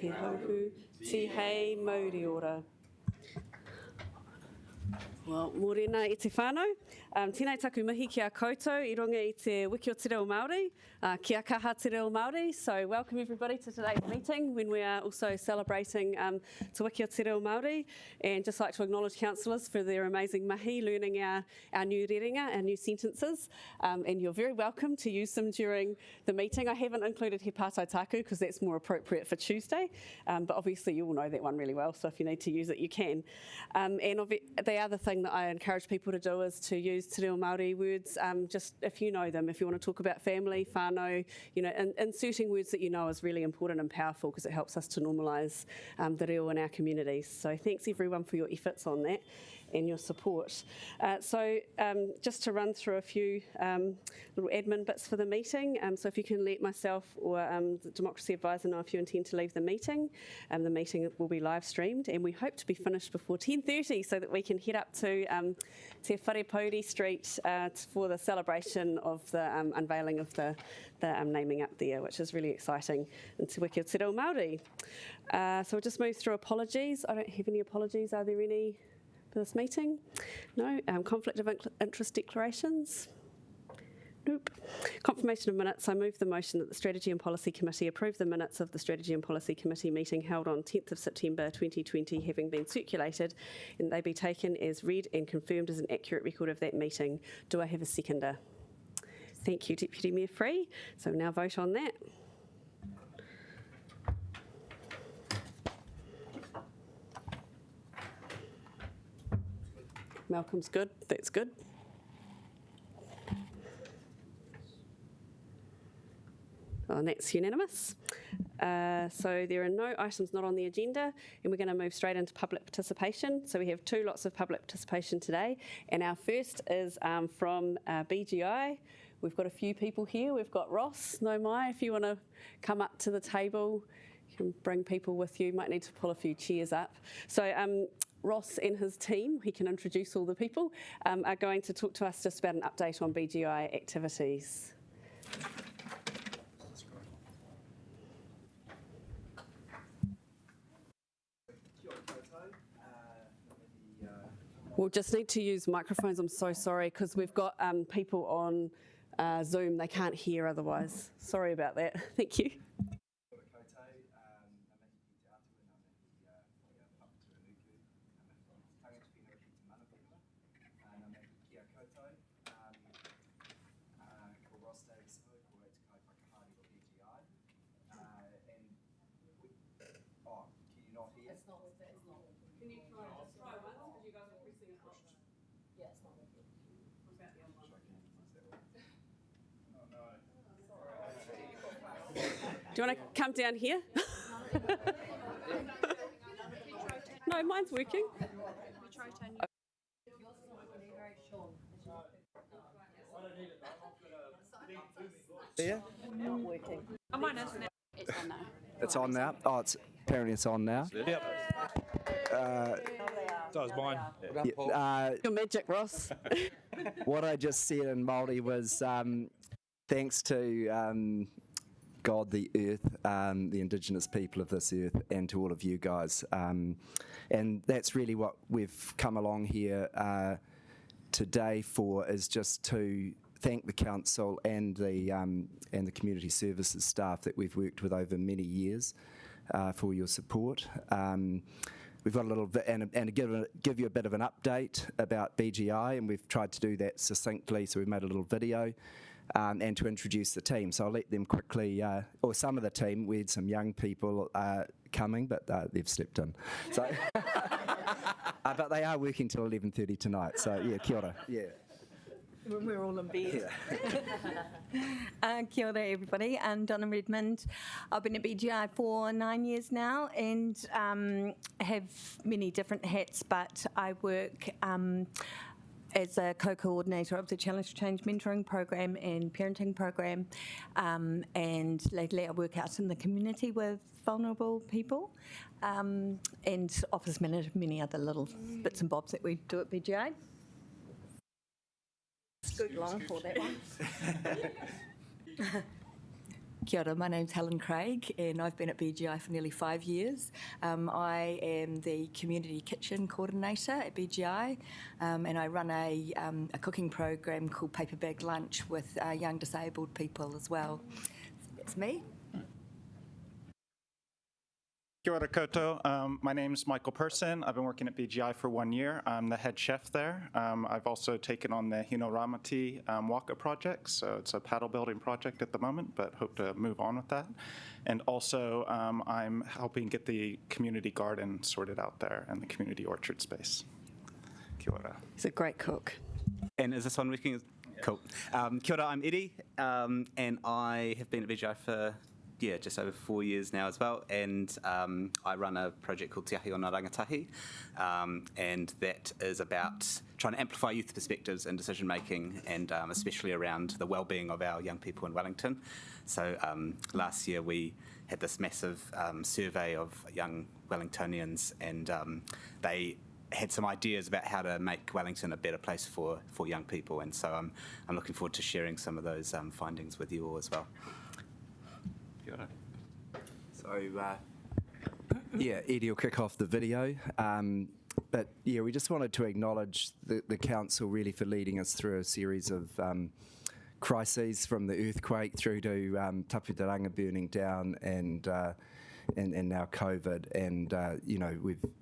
He hauhu, ti hei mauri ora. Well, morena i te whānau. Tēnei taku mihi ki a koutou i runga i te Wiki o Te Reo Māori, ki a kaha Te Reo Māori. So welcome everybody to today's meeting when we are also celebrating Te Wiki o Te Reo Māori, and just like to acknowledge councillors for their amazing mahi, learning our new rerenga, our new sentences, and you're very welcome to use them during the meeting. I haven't included he pātai taku because that's more appropriate for Tuesday, but obviously you all know that one really well, so if you need to use it you can. And the other thing that I encourage people to do is to use Te Reo Māori words, just if you know them. If you want to talk about family, whānau, inserting words that you know is really important and powerful because it helps us to normalise the reo in our communities. So thanks everyone for your efforts on that and your support. So just to run through a few little admin bits for the meeting. So if you can let myself or the Democracy Advisor know if you intend to leave the meeting will be live streamed, and we hope to be finished before 10:30 so that we can head up to Te Wharepauri Street for the celebration of the unveiling of the naming up there, which is really exciting in Te Wiki o Te Reo Māori. So we'll just move through apologies. I don't have any apologies. Are there any for this meeting? No. Conflict of interest declarations? Nope. Confirmation of minutes. I move the motion that the Strategy and Policy Committee approve the minutes of the Strategy and Policy Committee meeting held on 10th of September 2020 having been circulated, and they be taken as read and confirmed as an accurate record of that meeting. Do I have a seconder? Thank you, Deputy Mayor Free. So we'll now vote on that. Malcolm's good. That's good. Oh, and that's unanimous. So there are no items not on the agenda, and we're going to move straight into public participation. So we have two lots of public participation today, and our first is from BGI. We've got a few people here. We've got Ross, no mai, if you want to come up to the table, you can bring people with you. Might need to pull a few chairs up. So Ross and his team, he can introduce all the people, are going to talk to us just about an update on BGI activities. We'll just need to use microphones, I'm so sorry, because we've got people on Zoom, they can't hear otherwise. Sorry about that, thank you. Can you try just try once because you guys are pressing it up? Yeah, it's not working. What about the other one? Do you want to come down here? No, mine's working. Yeah? Not working. Oh, mine is now. It's on now. It's on now? Oh, apparently it's on now. Yep. So is mine. Your magic, Ross. What I just said in Māori was thanks to God, the earth, the Indigenous people of this earth, and to all of you guys. And that's really what we've come along here today for, is just to thank the council and the community services staff that we've worked with over many years for your support. We've got a little bit, and give you a bit of an update about BGI, and we've tried to do that succinctly, so we've made a little video, and to introduce the team. So I'll let them quickly, or some of the team, we had some young people coming, but they've slept in. So, but they are working till 11:30 tonight, so yeah, kia ora. Yeah. When we're all in bed. Yeah. Kia ora everybody, I'm Donna Redmond. I've been at BGI for 9 years now and have many different hats, but I work as a co-coordinator of the Challenge to Change mentoring program and parenting program, and lately I work out in the community with vulnerable people, and office manager, many other little bits and bobs that we do at BGI. Scoot long for that one. Kia ora, my name's Helen Craig and I've been at BGI for nearly 5 years. I am the Community Kitchen Coordinator at BGI and I run a cooking program called Paper Bag Lunch with young disabled people as well. That's me. Kia ora koutou. My name's Michael Person. I've been working at BGI for 1 year. I'm the head chef there. I've also taken on the Hinoramati Waka project, so it's a paddle building project at the moment, but hope to move on with that. And also I'm helping get the community garden sorted out there and the community orchard space. Kia ora. He's a great cook. And is this one working? Cool. Kia ora, I'm Eddie, and I have been at BGI for just over 4 years now as well, and I run a project called Te Ahi o Ngā Rangatahi, and that is about trying to amplify youth perspectives in decision making, and especially around the well-being of our young people in Wellington. So last year we had this massive survey of young Wellingtonians, and they had some ideas about how to make Wellington a better place for young people, and so I'm looking forward to sharing some of those findings with you all as well. So, Eddie will kick off the video. But we just wanted to acknowledge the council really for leading us through a series of crises, from the earthquake through to Taputaranga burning down and now COVID. And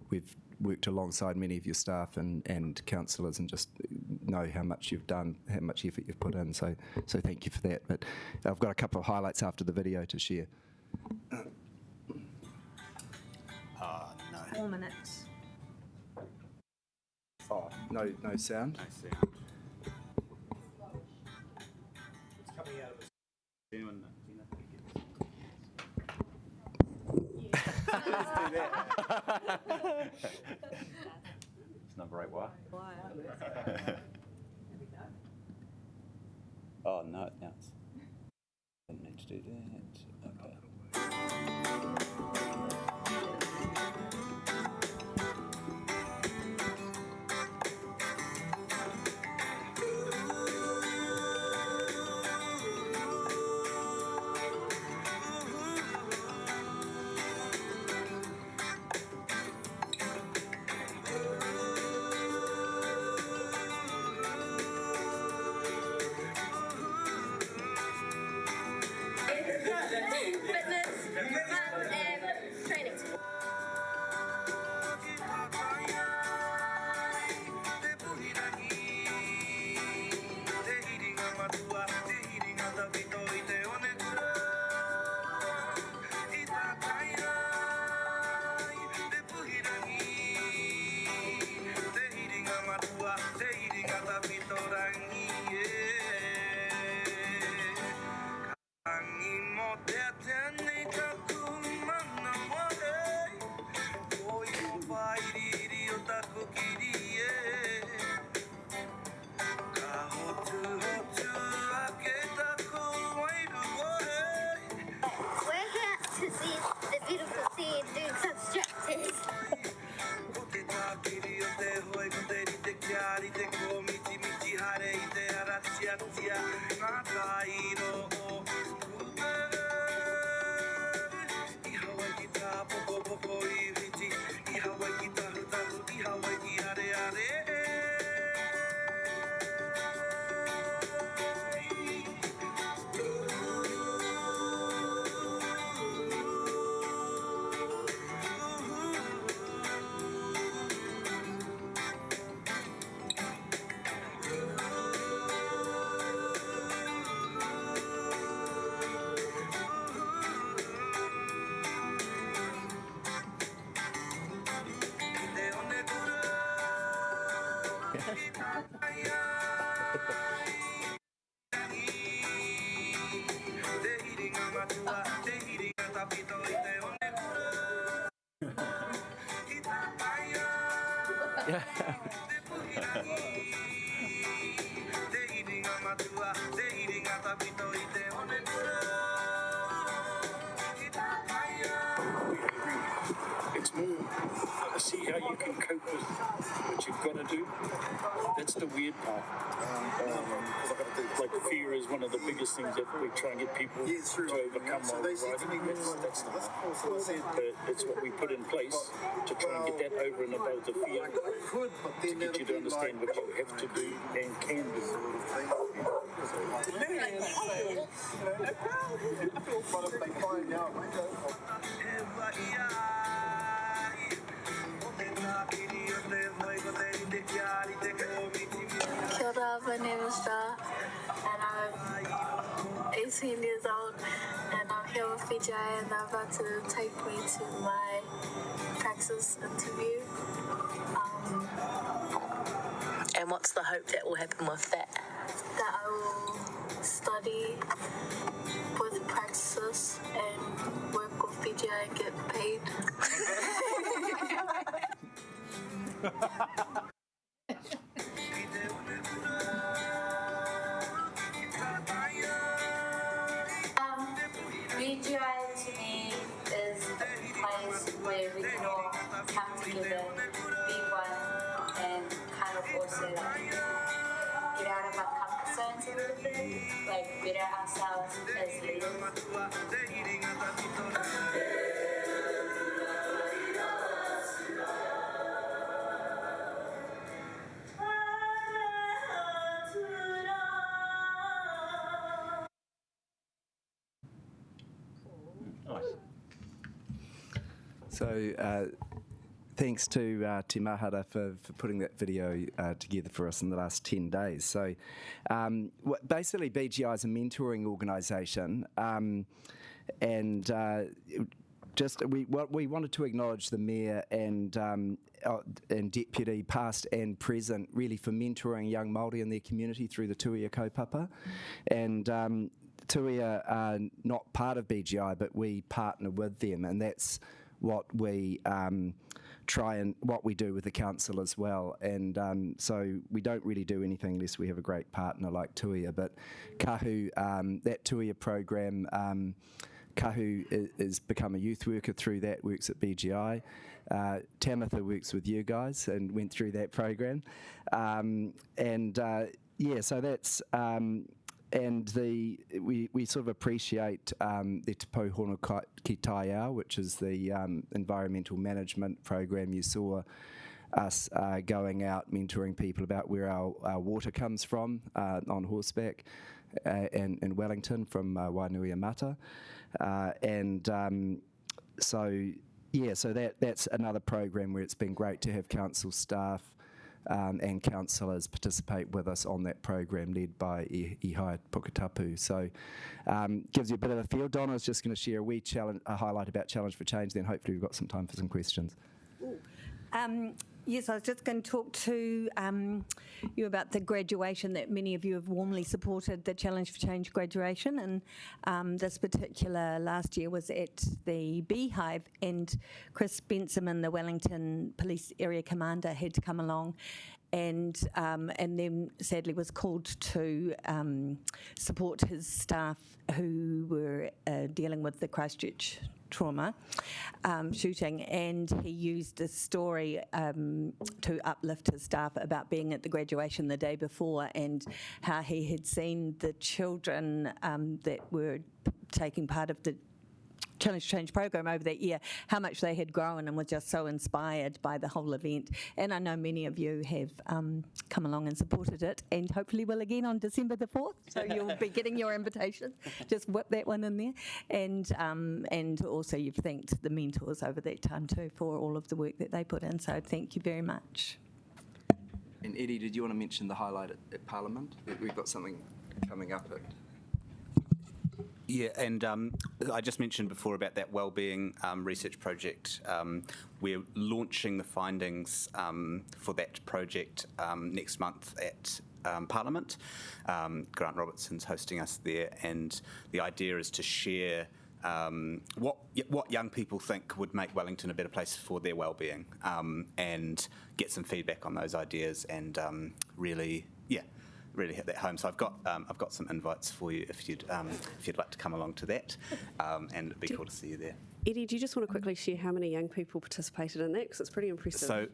we've worked alongside many of your staff and councillors, and just know how much you've done, how much effort you've put in. So thank you for that. But I've got a couple of highlights after the video to share. Oh, no. 4 minutes. Oh, no sound? No sound. It's coming out of his... Let's do that. It's number 8 wire. Oh, no, now it's... Didn't need to do that. Okay. It's more see how you can cope with what you've got to do. That's the weird part. Like fear is one of the biggest things that we try and get people to overcome while riding. That's not. But it's what we put in place to try and get that over and above the fear, to get you to understand what you have to do and can do. Kia ora, my name is Ja, and I'm 18 years old, and I'm here with BJ, and they're about to take me to my praxis interview. And what's the hope that will happen with that? That I will study with praxis and work with BJ and get paid. BGI to me is a place where we can all come together, be one, and kind of also like get out of our comfort zones a little bit, like better ourselves as leaders. So thanks to Te Mahara for putting that video together for us in the last 10 days. So basically BGI is a mentoring organisation, and we wanted to acknowledge the Mayor and Deputy, past and present, really for mentoring young Māori in their community through the Tuia kaupapa. And Tuia are not part of BGI, but we partner with them, and that's what we try and what we do with the council as well. And so we don't really do anything unless we have a great partner like Tuia. But Kahu, that Tuia program, Kahu has become a youth worker through that, works at BGI. Tamitha works with you guys and went through that program. So that's... and we sort of appreciate the Te Pouhono Ki Tai Ao, which is the environmental management program. You saw us going out mentoring people about where our water comes from on horseback in Wellington from Wainuiamata. So that's another program where it's been great to have council staff and councillors participate with us on that program led by Ihai Pukatapu. So gives you a bit of a feel. Donna's just going to share a highlight about Challenge for Change, then hopefully we've got some time for some questions. Yes, I was just going to talk to you about the graduation that many of you have warmly supported, the Challenge for Change graduation, and this particular last year was at the Beehive, and Chris Benson, the Wellington Police Area Commander, had to come along and then sadly was called to support his staff who were dealing with the Christchurch trauma shooting, and he used a story to uplift his staff about being at the graduation the day before and how he had seen the children that were taking part of the Challenge Change program over that year, how much they had grown, and were just so inspired by the whole event. And I know many of you have come along and supported it, and hopefully will again on December the 4th, so you'll be getting your invitation. Just whip that one in there. And also you've thanked the mentors over that time too for all of the work that they put in, so thank you very much. And Eddie, did you want to mention the highlight at Parliament? We've got something coming up at... Yeah, and I just mentioned before about that wellbeing research project. We're launching the findings for that project next month at Parliament. Grant Robertson's hosting us there, and the idea is to share what young people think would make Wellington a better place for their wellbeing, and get some feedback on those ideas, and really hit that home. So I've got some invites for you if you'd like to come along to that, and it'd be cool to see you there. Eddie, do you just want to quickly share how many young people participated in that? Because it's pretty impressive. So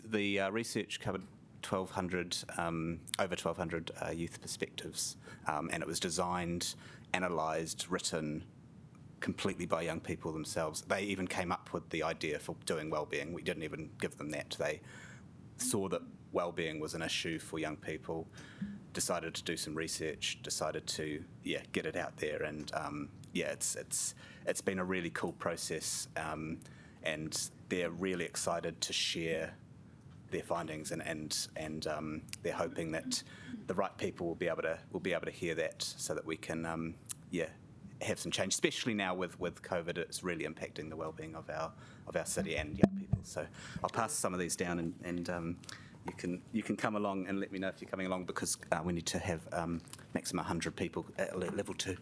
the research covered 1,200, over 1,200 youth perspectives, and it was designed, analysed, written completely by young people themselves. They even came up with the idea for doing wellbeing. We didn't even give them that. They saw that wellbeing was an issue for young people, decided to do some research, decided to get it out there, and it's been a really cool process, and they're really excited to share their findings, and they're hoping that the right people will be able to hear that, so that we can have some change, especially now with COVID. It's really impacting the wellbeing of our city and young people. So I'll pass some of these down, and you can come along and let me know if you're coming along, because we need to have maximum 100 people at level 2.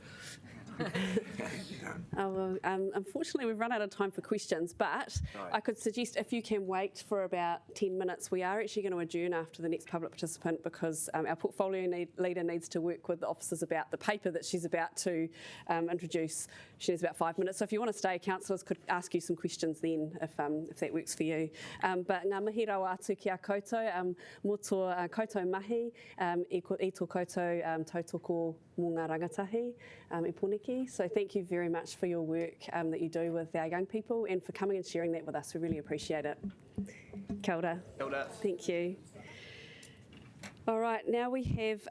Unfortunately, we've run out of time for questions, but I could suggest if you can wait for about 10 minutes, we are actually going to adjourn after the next public participant, because our portfolio leader needs to work with the officers about the paper that she's about to introduce. She needs about 5 minutes. So if you want to stay, councillors could ask you some questions then, if that works for you. But ngā mihi rawa atu ki a koutou, mō tō koutou mahi, i tō koutou tautoko mō ngā rangatahi, e poneki. So thank you very much for your work that you do with our young people, and for coming and sharing that with us. We really appreciate it. Kia ora. Kia ora. Thank you. All right, now we have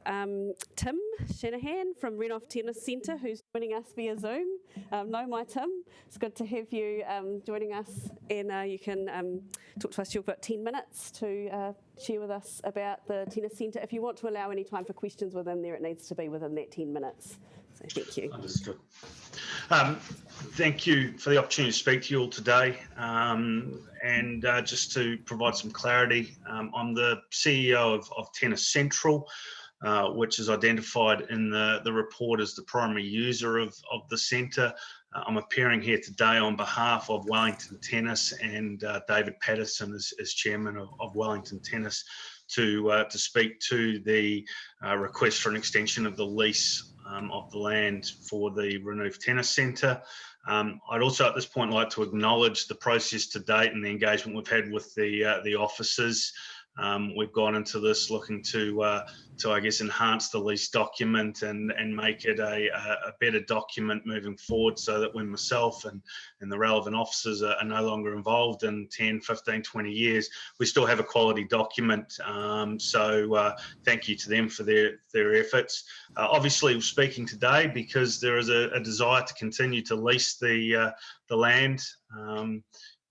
Tim Shanahan from Wellington Tennis Centre, who's joining us via Zoom. No, my Tim, it's good to have you joining us, and you can talk to us. You've got 10 minutes to share with us about the Tennis Centre. If you want to allow any time for questions within there, it needs to be within that 10 minutes. So thank you. Understood. Thank you for the opportunity to speak to you all today. And just to provide some clarity, I'm the CEO of Tennis Central, which is identified in the report as the primary user of the centre. I'm appearing here today on behalf of Wellington Tennis, and David Patterson is chairman of Wellington Tennis, to speak to the request for an extension of the lease of the land for the Wellington Tennis Centre. I'd also at this point like to acknowledge the process to date and the engagement we've had with the officers. We've gone into this looking to I guess enhance the lease document and make it a better document moving forward, so that when myself and the relevant officers are no longer involved in 10, 15, 20 years, we still have a quality document. So thank you to them for their efforts. Obviously, we're speaking today because there is a desire to continue to lease the land.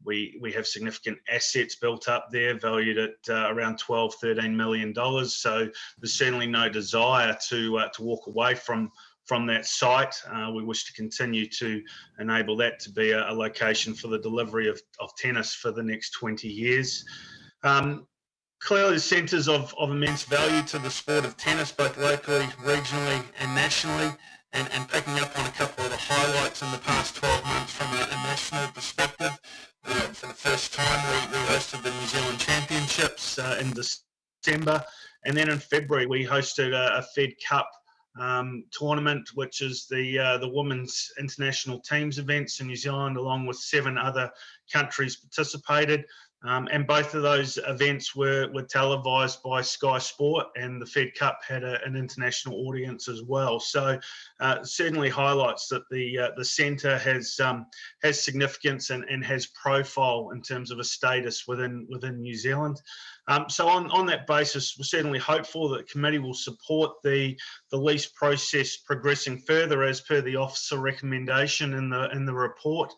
We have significant assets built up there, valued at around $12, $13 million. So there's certainly no desire to walk away from that site. We wish to continue to enable that to be a location for the delivery of tennis for the next 20 years. Clearly, the centre's of immense value to the sport of tennis, both locally, regionally and nationally. And picking up on a couple of the highlights in the past 12 months from a national perspective, for the first time we hosted the New Zealand Championships in December, and then in February we hosted a Fed Cup tournament, which is the women's international teams events in New Zealand, along with 7 other countries participated. And both of those events were televised by Sky Sport, and the Fed Cup had an international audience as well. So certainly highlights that the centre has significance and has profile in terms of a status within New Zealand. So on that basis, we're certainly hopeful that the committee will support the lease process progressing further as per the officer recommendation in the report,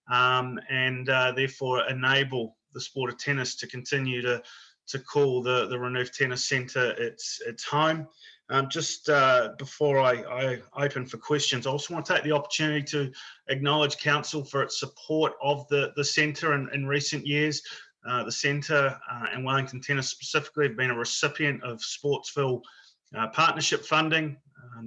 and therefore enable the sport of tennis to continue to call the Wellington Tennis Centre its home. Just before I open for questions, I also want to take the opportunity to acknowledge Council for its support of the centre in recent years. The centre and Wellington Tennis specifically have been a recipient of Sportsville partnership funding.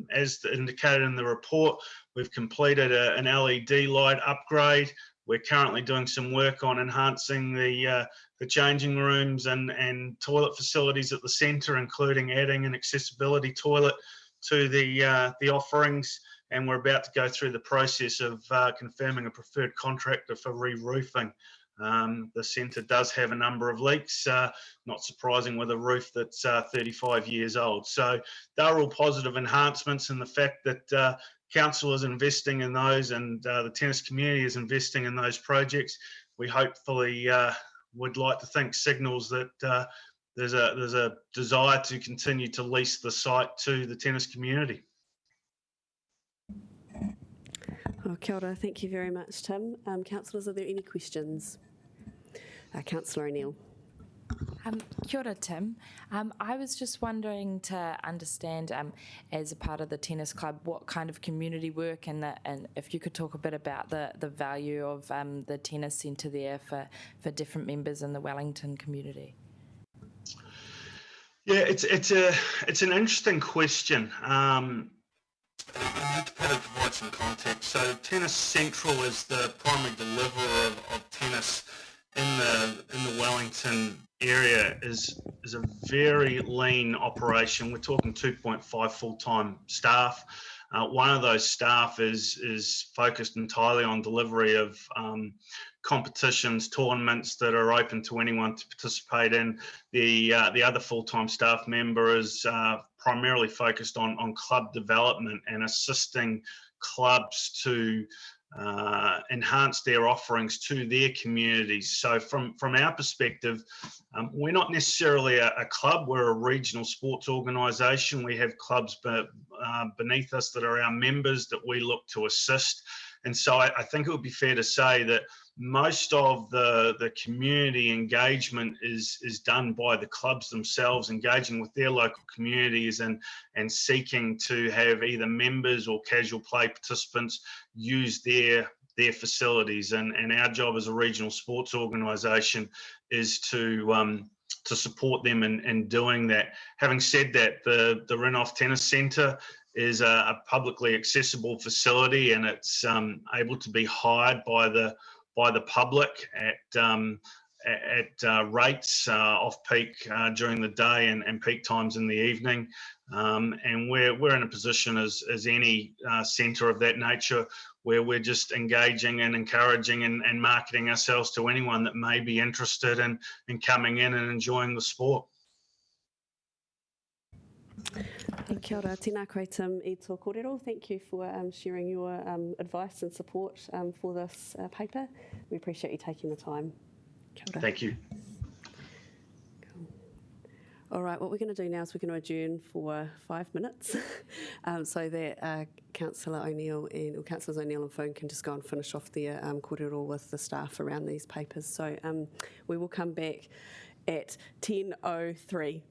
As indicated in the report, we've completed an LED light upgrade. We're currently doing some work on enhancing the changing rooms and toilet facilities at the centre, including adding an accessibility toilet to the offerings. and we're about to go through the process of confirming a preferred contractor for re-roofing. The centre does have a number of leaks, not surprising with a roof that's 35 years old. So they're all positive enhancements, and the fact that council is investing in those and the tennis community is investing in those projects, we hopefully would like to think signals that there's a desire to continue to lease the site to the tennis community. Oh, kia ora. Thank you very much, Tim. Councillors, are there any questions? Councillor O'Neill. Kia ora, Tim. I was just wondering to understand, as a part of the tennis club, what kind of community work and if you could talk a bit about the value of the tennis centre there for different members in the Wellington community. Yeah, it's an interesting question. I need to provide some context. So Tennis Central is the primary deliverer of tennis in the Wellington area is a very lean operation. We're talking 2.5 full-time staff. One of those staff is focused entirely on delivery of competitions, tournaments that are open to anyone to participate in. The other full-time staff member is primarily focused on club development and assisting clubs to enhance their offerings to their communities. So from our perspective, we're not necessarily a club, we're a regional sports organisation. We have clubs beneath us that are our members that we look to assist. And so I think it would be fair to say that most of the community engagement is done by the clubs themselves, engaging with their local communities and seeking to have either members or casual play participants use their facilities. And our job as a regional sports organisation is to support them in doing that. Having said that, the Renoff Tennis Centre is a publicly accessible facility, and it's able to be hired by the public at rates off-peak during the day and peak times in the evening. And we're in a position as any centre of that nature where we're just engaging and encouraging and marketing ourselves to anyone that may be interested in coming in and enjoying the sport. Kia ora, tēnā koe Tim I tō kōrero. Thank you for sharing your advice and support for this paper. We appreciate you taking the time. Kia ora. Thank you. Cool. All right, what we're going to do now is we're going to adjourn for 5 minutes so that Councillors O'Neill and Fern can just go and finish off their kōrero with the staff around these papers. So we will come back at 10:03.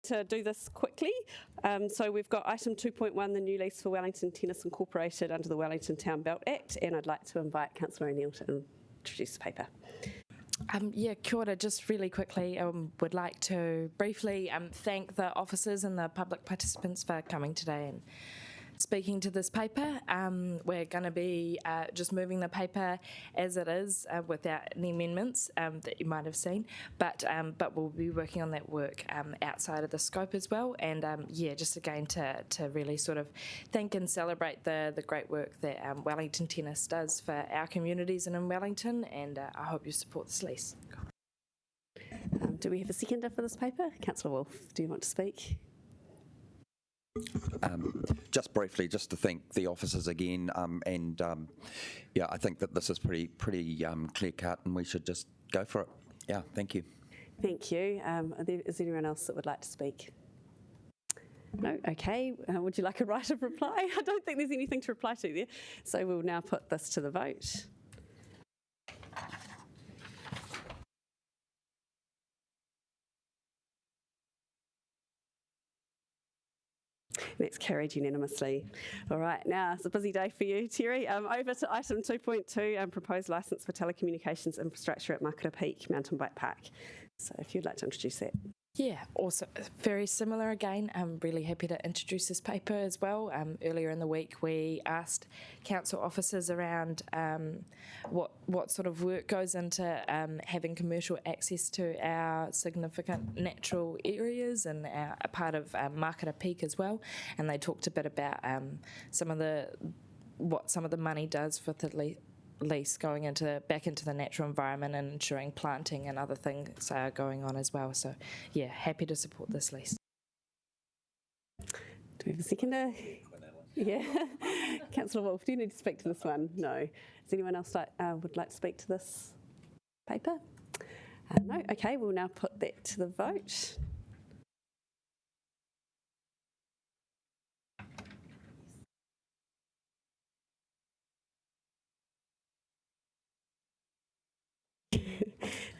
to do this quickly. So we've got item 2.1, the new lease for Wellington Tennis Incorporated under the Wellington Town Belt Act, and I'd like to invite Councillor O'Neill to introduce the paper. Yeah, kia ora. Just really quickly, would like to briefly thank the officers and the public participants for coming today and speaking to this paper. We're going to be just moving the paper as it is without any amendments that you might have seen, but we'll be working on that work outside of the scope as well. And yeah, just again to really sort of thank and celebrate the great work that Wellington Tennis does for our communities and in Wellington, and I hope you support this lease. Do we have a seconder for this paper? Councillor Wolfe, do you want to speak? Just briefly, just to thank the officers again, and yeah, I think that this is pretty clear cut, and we should just go for it. Yeah, thank you. Thank you. Is there anyone else that would like to speak? No? Okay. Would you like a right of reply? I don't think there's anything to reply to there. So we'll now put this to the vote. That's carried unanimously. All right, now it's a busy day for you, Terry. Over to item 2.2, proposed licence for telecommunications infrastructure at Makura Peak Mountain Bike Park. So if you'd like to introduce that. Yeah, also very similar again. I'm really happy to introduce this paper as well. Earlier in the week we asked council officers around what sort of work goes into having commercial access to our significant natural areas and a part of Makura Peak as well. And they talked a bit about what some of the money does for the lease going back into the natural environment and ensuring planting and other things are going on as well. So yeah, happy to support this lease. Do we have a seconder? Yeah. Councillor Wolfe, do you need to speak to this one? No. Does anyone else would like to speak to this paper? No. Okay, we'll now put that to the vote.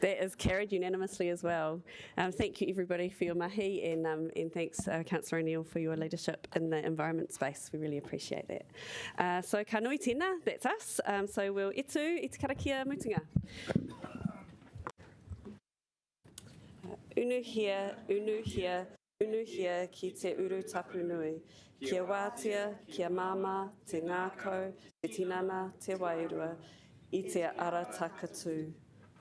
That is carried unanimously as well. Thank you everybody for your mahi, and thanks Councillor O'Neill for your leadership in the environment space. We really appreciate that. So ka nui tēnā, that's us. So we'll i te karakia mutunga. Unu hia, ki te uru tapu nui. Kia wātia, kia mama, te ngākau, te tinana, te wairua, I te ara takatū.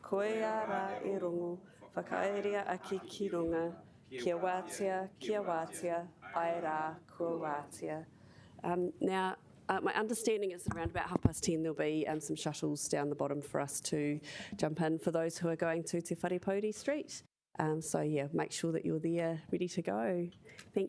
Koe ara e rongo, whakaeria aki ki runga, kia wātia, ai rā, kua wātia. Now, my understanding is around about 10:30 there'll be some shuttles down the bottom for us to jump in for those who are going to Te Wharepodi Street. So yeah, make sure that you're there ready to go. Thank